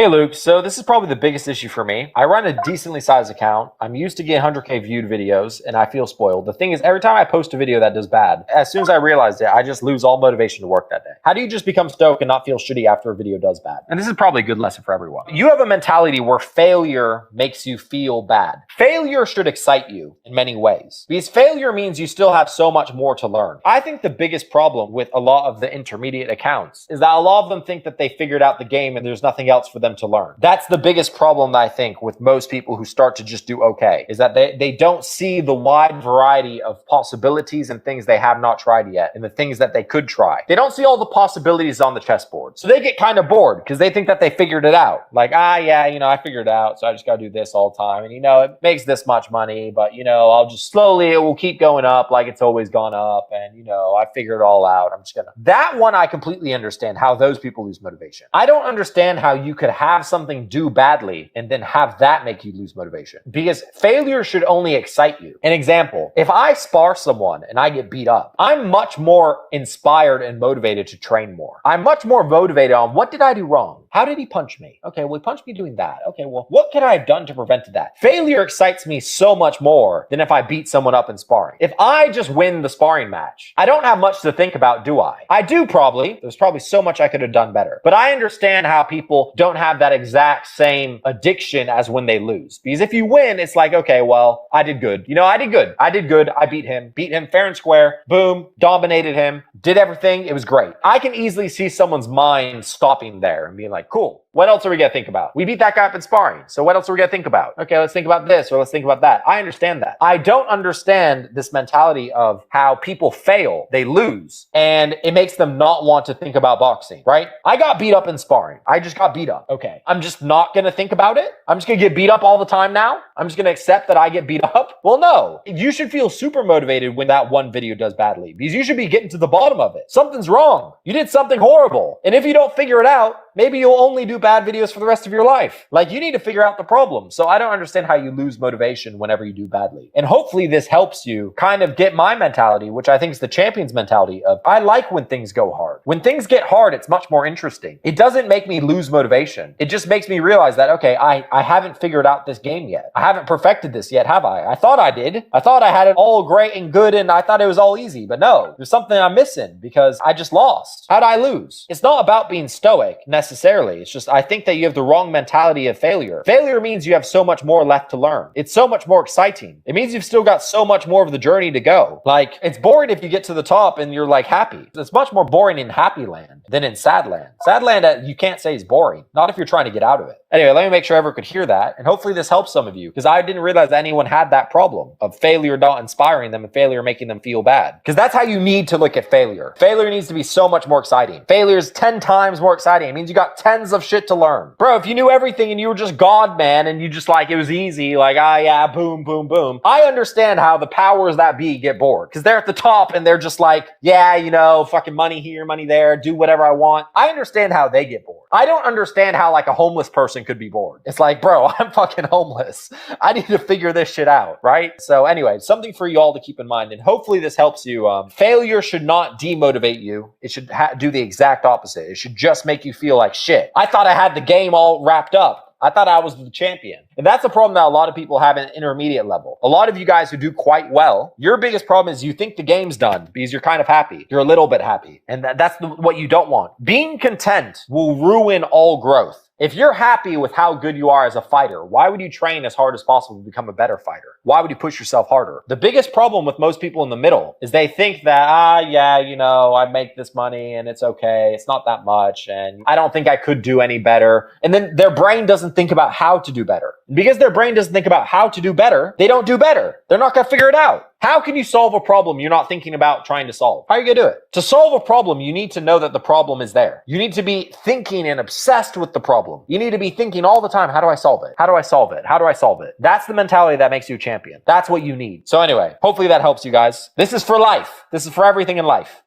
Hey Luke, so this is probably the biggest issue for me. I run a decently sized account. I'm used to getting 100K viewed videos and I feel spoiled. The thing is, every time I post a video that does bad, as soon as I realized it, I just lose all motivation to work that day. How do you just become stoic and not feel shitty after a video does bad? And this is probably a good lesson for everyone. You have a mentality where failure makes you feel bad. Failure should excite you in many ways because failure means you still have so much more to learn. I think the biggest problem with a lot of the intermediate accounts is that a lot of them think that they figured out the game and there's nothing else for them to learn. That's the biggest problem that I think with most people who start to just do okay, is that they don't see the wide variety of possibilities and things they have not tried yet and the things that they could try. They don't see all the possibilities on the chessboard. So they get kind of bored because they think that they figured it out. Like, yeah, I figured it out, so I just got to do this all the time. And, it makes this much money, but, I'll just slowly, it will keep going up like it's always gone up. And, I figured it all out. I'm just going to. That one, I completely understand how those people lose motivation. I don't understand how you could have something do badly and then have that make you lose motivation, because failure should only excite you. An example, if I spar someone and I get beat up, I'm much more inspired and motivated to train more. I'm much more motivated on what did I do wrong? How did he punch me? Okay, well, he punched me doing that. Okay, well, what could I have done to prevent that? Failure excites me so much more than if I beat someone up in sparring. If I just win the sparring match, I don't have much to think about, do I? I do probably. There's probably so much I could have done better. But I understand how people don't have that exact same addiction as when they lose. Because if you win, it's like, okay, well, I did good. I did good. I beat him fair and square. Boom, dominated him, did everything. It was great. I can easily see someone's mind stopping there and being like, cool. What else are we going to think about? We beat that guy up in sparring. So what else are we going to think about? Okay, let's think about this or let's think about that. I understand that. I don't understand this mentality of how people fail, they lose, and it makes them not want to think about boxing, right? I got beat up in sparring. I just got beat up. Okay, I'm just not going to think about it. I'm just going to get beat up all the time now. I'm just going to accept that I get beat up. Well, no. You should feel super motivated when that one video does badly because you should be getting to the bottom of it. Something's wrong. You did something horrible. And if you don't figure it out, maybe you'll only do bad videos for the rest of your life. Like, you need to figure out the problem. So I don't understand how you lose motivation whenever you do badly. And hopefully this helps you kind of get my mentality, which I think is the champion's mentality of, I like when things go hard. When things get hard, it's much more interesting. It doesn't make me lose motivation. It just makes me realize that, okay, I haven't figured out this game yet. I haven't perfected this yet, have I? I thought I did. I thought I had it all great and good and I thought it was all easy. But no, there's something I'm missing because I just lost. How'd I lose? It's not about being stoic necessarily. It's just, I think that you have the wrong mentality of failure. Failure means you have so much more left to learn. It's so much more exciting. It means you've still got so much more of the journey to go. Like, it's boring if you get to the top and you're like happy. It's much more boring in happy land than in sad land. Sad land, you can't say is boring. Not if you're trying to get out of it. Anyway, let me make sure everyone could hear that. And hopefully this helps some of you, because I didn't realize that anyone had that problem of failure not inspiring them and failure making them feel bad. Because that's how you need to look at failure. Failure needs to be so much more exciting. Failure is 10 times more exciting. It means you got tens of shit to learn. Bro, if you knew everything and you were just God, man, and you just like, it was easy, like, yeah, boom, boom, boom. I understand how the powers that be get bored, because they're at the top and they're just like, yeah, fucking money here, money there, do whatever I want. I understand how they get bored. I don't understand how like a homeless person could be bored. It's like, bro, I'm fucking homeless. I need to figure this shit out, right? So anyway, something for you all to keep in mind, and hopefully this helps you. Failure should not demotivate you. It should do the exact opposite. It should just make you feel like shit. I thought I had the game all wrapped up. I thought I was the champion. And that's a problem that a lot of people have at intermediate level. A lot of you guys who do quite well, your biggest problem is you think the game's done because you're kind of happy. You're a little bit happy. And that's what you don't want. Being content will ruin all growth. If you're happy with how good you are as a fighter, why would you train as hard as possible to become a better fighter? Why would you push yourself harder? The biggest problem with most people in the middle is they think that, I make this money and it's okay. It's not that much. And I don't think I could do any better. And then their brain doesn't think about how to do better. Because their brain doesn't think about how to do better, they don't do better. They're not going to figure it out. How can you solve a problem you're not thinking about trying to solve? How are you going to do it? To solve a problem, you need to know that the problem is there. You need to be thinking and obsessed with the problem. You need to be thinking all the time, how do I solve it? How do I solve it? How do I solve it? That's the mentality that makes you a champion. That's what you need. So anyway, hopefully that helps you guys. This is for life. This is for everything in life.